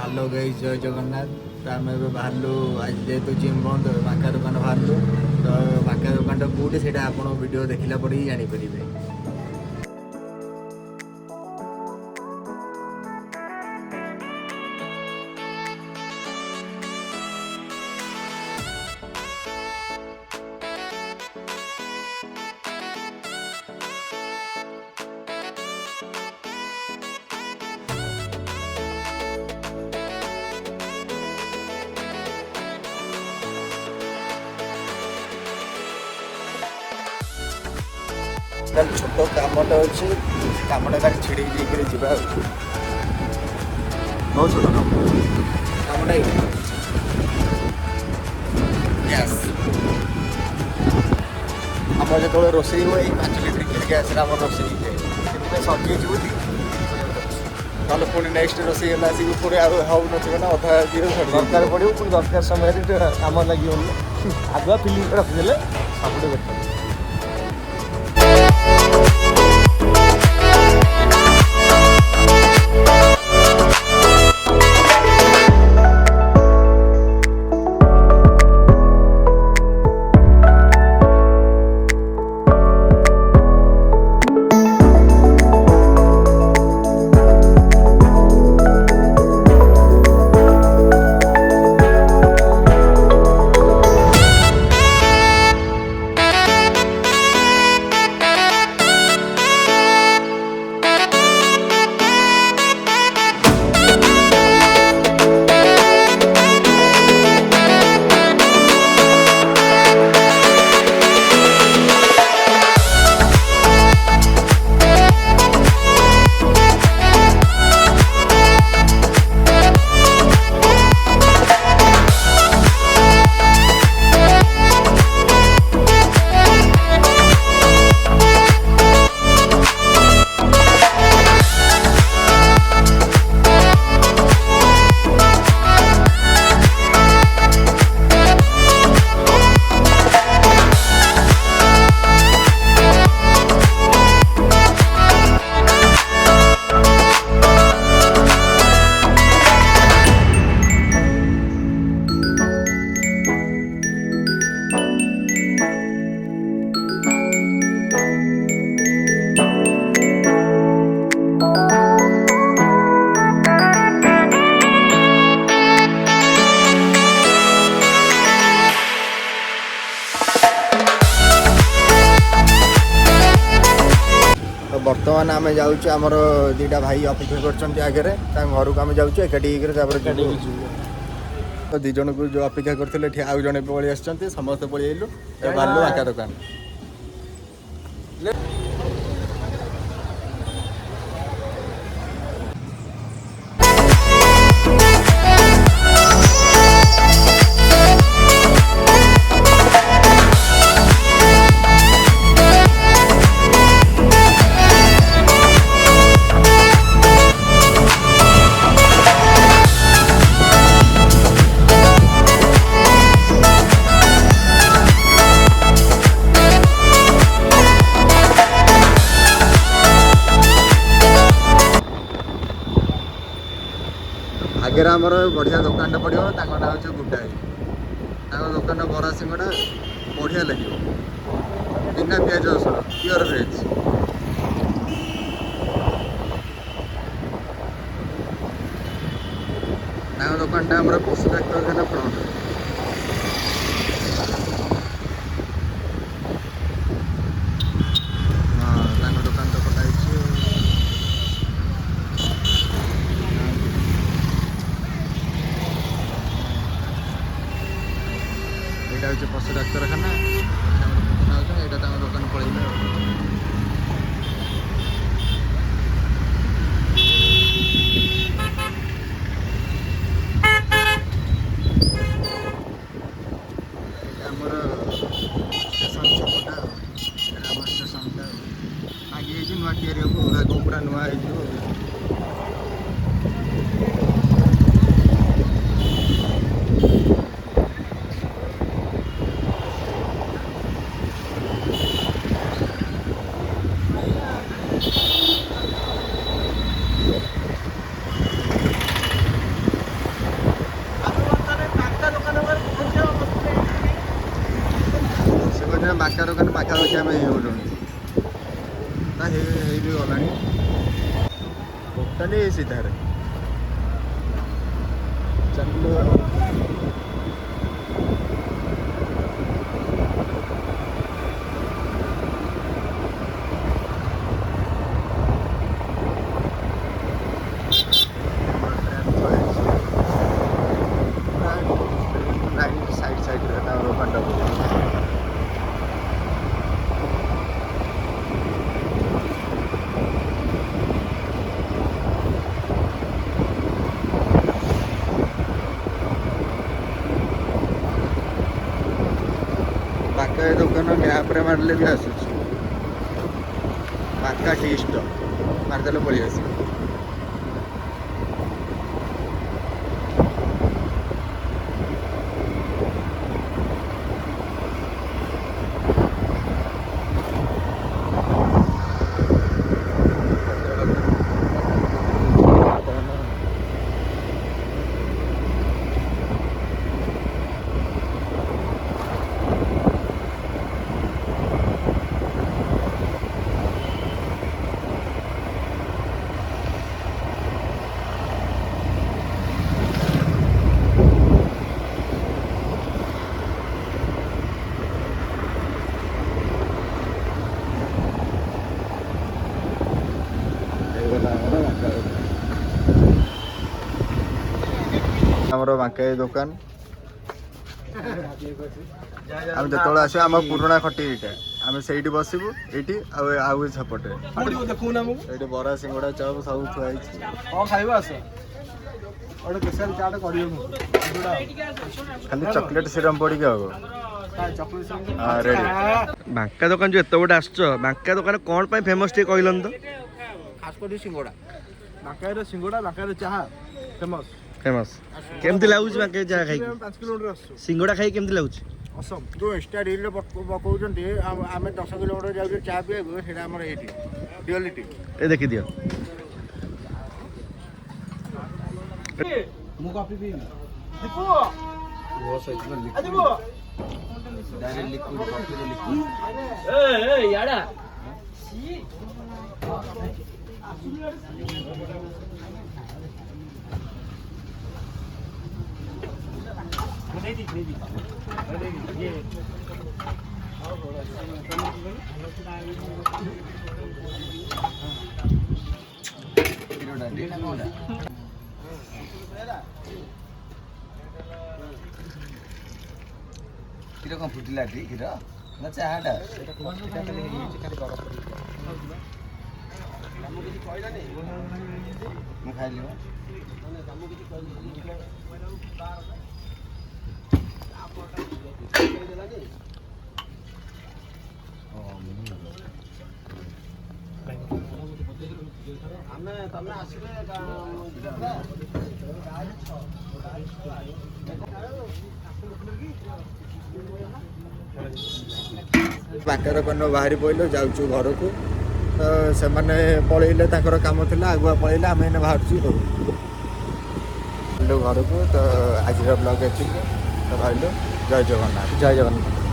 Hello guys जय जगन्नाथ। तो आम बाहर आज जेहेतु जिम बंद माका दुकान बाहर तो माका दुकान कौटी से आप वीडियो देखला पर ही जानीपर। छोट कमटा अच्छे कमटा छिड़ी जा बहुत छोट कमटा गैस आम जो रोसे हुए 5 लिटर गैस रोसे सजी ना पुणी नेक्स्ट रोसे पुणी हूँ ना अधा दरकार पड़ो पुणी दरकार समय कम लगे आगुआ फिलिंग रखिदे सब बेटर। बर्तमान आम जामर दीटा भाई अपेक्षा कर आगे घर को आम जाऊँ एकाठी तो दी जन को जो अपेक्षा करते आउ जड़े पलि आसते समस्त पलि बाहर आका दुकान आगे आमर बढ़िया दुकान पड़ो ना हूँ गुड्डाई दुकान बरा सिंगड़ा बढ़िया लगे बिना पिज रसुण प्योर भेज दुकान आम पशु डाक्तखाना फ्रंट यहाँ पशु डाक्तखाना यहाँ दुकान पड़े आमर स्टेशन छपटा आम स्टेशन आगे नुआ या कुकुड़ा नुआ ପାଖାପାଖି ଆମେ ହେଇଗଲୁଣି ନା ହେଇ ବି ଗଲାଣି ଟୋଟାଲି ସିଧାରେ ଚାଲିଲୁ ଆଉ। ସାଇଡ୍ ସାଇଡ୍ରେ ତାଙ୍କର ପାଣ୍ଡ ବାକା ଦୋକାନ ମ୍ୟାପ୍ରେ ମାରିଲେ ବି ଆସୁଛି ବାକା ଟି ଷ୍ଟଲ୍ ମାରିଦେଲେ ପଳେଇ ଆସିବ। ଆମର ବାଙ୍କାଇ ଦୋକାନ ଆମେ ଯେତେବେଳେ ଆସିବା ଆମ ପୁରୁଣା ଖଟି ଏଇଟା ଆମେ ସେଇଠି ବସିବୁ ଏଇଠି ଆଉ ସେପଟେ ଏଇଠି ବରା ସିଙ୍ଗଡ଼ା ଚପ ସବୁ ଥୁଆ ହେଇଛି। କଣ ଖାଇବା ଆସ ଗୋଟେ ସ୍ପେଶାଲ ଚାଟ କରିବ ଖାଲି ଚକଲେଟ ସିରମ ପଡ଼ିକି ହବ। ବାଙ୍କା ଦୋକାନ ଯୋଉ ଏତେ ଗୋଟେ ଆସିଛ ବାଙ୍କା ଦୋକାନ କଣ ପାଇଁ ଫେମସ ଟିକେ କହିଲନି ତ? ଖାସ କରି ସିଙ୍ଗଡ଼ା ବାଙ୍କାର ସିଙ୍ଗଡ଼ା ବାଙ୍କାର ଚାହା ଫେମସ। ଫେମସ୍ କେମିତି ଲାଗୁଛି ବାଙ୍କା ଚାହା ଖାଇକି? 5 କିଲୋମିଟର ଆସୁଛୁ ସିଙ୍ଗଡ଼ା ଖାଇକି କେମିତି ଲାଗୁଛି? ଅସମ ଯେଉଁ ଇନଷ୍ଟା ରିଲ୍ରେ ପକାଉଛନ୍ତି ଆମେ 10 କିଲୋମିଟର ଯାଉଛୁ ଚା ପିଇବାକୁ ସେଇଟା ଆମର ଏଇଠି ରିଅଲିଟି। ଏ ଦେଖିଦିଅ ମୁଁ କଫି ପିଇବି କ୍ଷୀର କ'ଣ ଫୁଟିଲା କ୍ଷୀର ନା ଚାହାଟା? ମୁଁ ଖାଇଲି ତମେ ଆସିଲେ ବାଙ୍କା ଦୋକାନ ବାହାରି ପଡ଼ିଲୁ ଯାଉଛୁ ଘରକୁ ତ ସେମାନେ ପଳେଇଲେ ତାଙ୍କର କାମ ଥିଲା ଆଗୁଆ ପଳେଇଲେ ଆମେ ଏଇନେ ବାହାରୁଛୁ ଘରକୁ ତ ଆଜିର ବ୍ଲଗ୍ ଏତିକି ତ ଭାବିଲୁ ଜୟ ଜଗନ୍ନାଥ। ଜୟ ଜଗନ୍ନାଥ।